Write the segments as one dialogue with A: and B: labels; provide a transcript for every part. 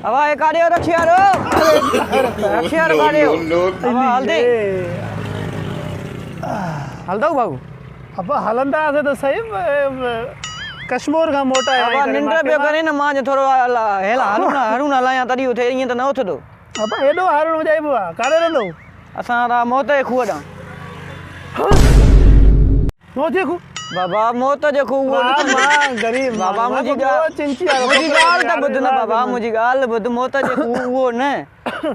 A: हवा एक काढ़ियो रखियारो रखियारो काढ़ियो हवा हल्दी हल्दो बाबू
B: अब हलंदा से तो सही कश्मीर का मोटा है
A: अब निंद्र पे करे न मां थोरो हेला हरू ना लाया तडी उथे इ त न उथदो
B: अब एडो हारू जाइबो काड़े रहंदो
A: असा रा मोत खूह डा
B: मोते खू
A: बाबा मोत जे खूह वो
B: मां गरीब
A: बाबा मुजी गाल त बुध न बाबा मुजी गाल बुध मोत जे खूह वो न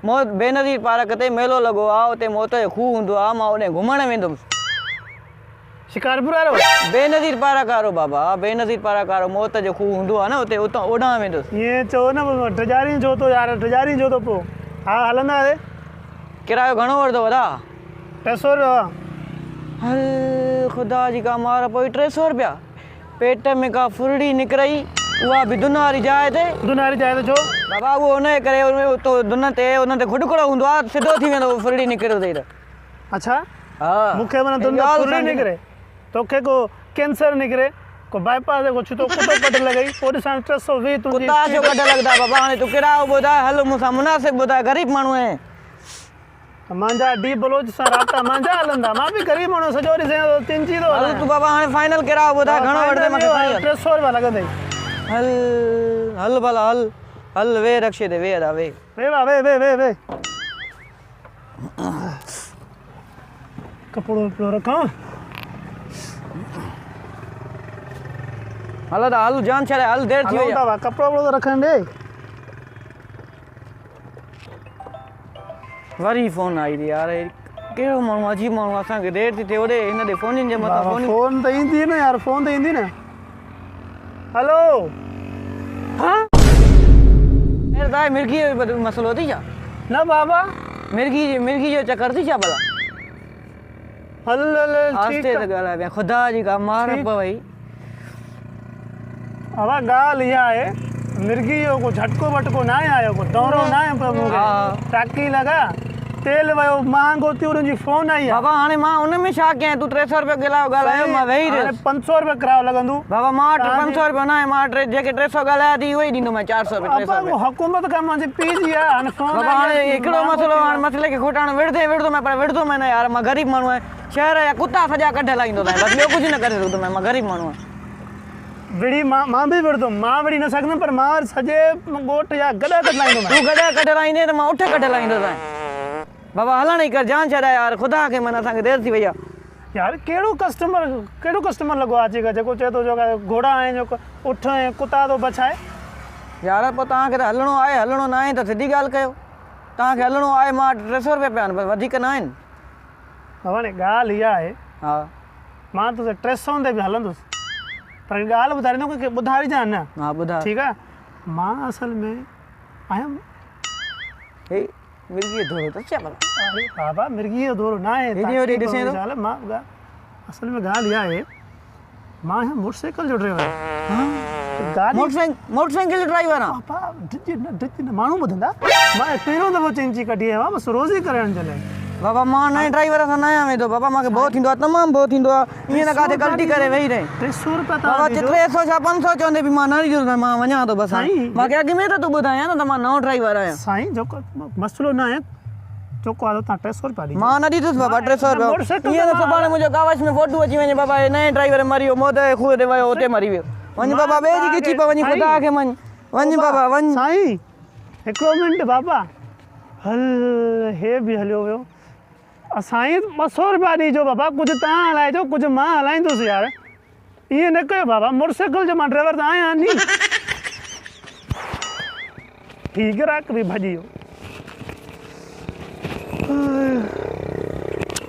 A: मोत बेनजीर पार्क ते मेलो लगो आ उते मोत जे खूह हुंदो आ मां ओने घुमण वेंदुम
B: शिकारपुर आरो
A: बेनजीर पार्क आरो बाबा बेनजीर पार्क आरो मोत जो खूह हुंदो आ न उते उता ओडा वेंदो
B: ये चो न ट्रजारी जो तो यार ट्रजारी जो तो पो हां हलंदा रे
A: किरायो घणो वरदो वदा
B: 300
A: हल खुदा जी का मार पोई 300 रुपया पेट में का फुरड़ी निकरई उहा भी दुनारी जाए ते
B: जो
A: बाबा वो ने करे उन तो दुन ते खुडकड़ो हुंदो आ सिधो थी वेंदो फुरड़ी निकरो दे
B: अच्छा
A: हां
B: मुखे मन दुन फुरड़ी निकरे तोखे को कैंसर निकरे को बाईपास को छुतो कुतो कट लगई पोड सान 320 तुजी
A: कुत्ता जो कट लगदा बाबा हाने तू किरायो बुधा हल मुसा मुनासिब बुधा गरीब मानू है
B: मांजा डी बलोच सा राता मांजा हलंदा मां भी गरीब मानू सजोरी से तीन चीज
A: हल तू बाबा हाने फाइनल किरायो बुधा घणो वडदे मके
B: 300 रुपया लगदई
A: हल हल भला हल हल वे रक्षे दे वे दा वे
B: वे कपड़ो रखा
A: हल दा हल जान छरे हल देर थी
B: हलो दा कपड़ो तो रखन दे
A: वरी फोन आई दी यार केड़ो मानू अजीब मानू असा के देर थी ओडे इन दे फोन जे मता
B: फोन तो इंदी ना यार फोन तो इंदी ना हेलो हां
A: मेरे दाई मिर्गी मसलो थी जा
B: ना बाबा
A: मिर्गी जो चक्कर थी जा भला
B: हल
A: आस्ते तो गला बे खुदा जी का मार भाई
B: हवा गाल या है मिर्गी को झटको बटको ना आयो को दौरो ना है पर मुके टाकी लगा तेल वयो महंगो थी उन जी फोन आई
A: बाबा हाने मां उन में छा के तू 300 रुपया गलायो गलायो मां वेही रे
B: 500 रुपया किरायो लगंदू
A: बाबा मां 500 रुपया ना मां जेके 300 गलाया थी वही दींदो मैं 400 रुपया 300
B: रुपया हुकूमत का मां जे पीजी आ हाने फोन
A: बाबा हाने एकड़ो मसले के खोटाण विड़दो मैं पर विड़दो मैं ना यार मां गरीब मानू है शहर या कुत्ता सजा कढे लाइंदो बस यो कुछ न करे तो मैं गरीब मानू है
B: विड़ी मां भी विड़दो मां विड़ी न सकदम पर मां सजे गोट या गडा कढ लाइंदो मैं
A: तू गडा कढ लाइंदे तो मां उठ कढ लाइंदो बाबा हला नहीं कर जान छड़ा यार खुदा के मन असा के देर थी भैया
B: यार केड़ो कस्टमर लगो आजी का जको चे तो जो घोड़ा है जो उठ है कुत्ता तो बचाए
A: यार पो ता के हलणो आए हलणो ना है तो सीधी गाल कयो ता के हलणो आए मां 300 रुपया पे बस वधिक ना है
B: बाबा ने गाल या है
A: हां
B: मां तो 300 दे भी हलंदो पर गाल बुधारी न के बुधारी जान ना
A: हां बुधा ठीक
B: है मां असल में आया
A: हे मिर्गी धोरो तो क्या भला
B: अरे बाबा मिर्गी धोरो ना है
A: ये दिसे तो
B: मां असल में गाल या है मां है मोटरसाइकिल जो ड्राइवर हां गाड़ी
A: मोटरसाइकिल ड्राइवर हां
B: पापा डिज मानू बुधंदा मां तेरो दफो चेंजी कढी है बस रोज ही करण चले
A: बाबा मां नए ड्राइवर सा नया में तो बाबा माके बहुत हिंदो तमाम बहुत हिंदो ये ना काते गलती करे वही रे
B: 300 रुपया
A: बाबा 300 या 500 चोंदे भी मां ना जो मां वणा तो बस माके अगे में तो तू बुधाया ना मां नओ ड्राइवर आया
B: साईं जो मसलो ना है चोको आलो ता 300 रुपया दी
A: मां ना दी तो बाबा 300 रुपया ये ना सुबाने मुझे कावच में फोटो अची वने बाबा नए ड्राइवर मरियो मोदे खुद दे वयो ओते मरी वियो वन बाबा बे जी किची पे वनी खुदा के मन वन बाबा वन
B: साईं एको मिनट बाबा हल हे भी हलियो वयो असाई 200 रुपया दीजो बाबा कुछ ता हलाए जो कुछ मां हलाइंदो यार ये न कयो बाबा मोटरसाइकिल जो मां ड्राइवर आया नहीं ठीक राख भी भजियो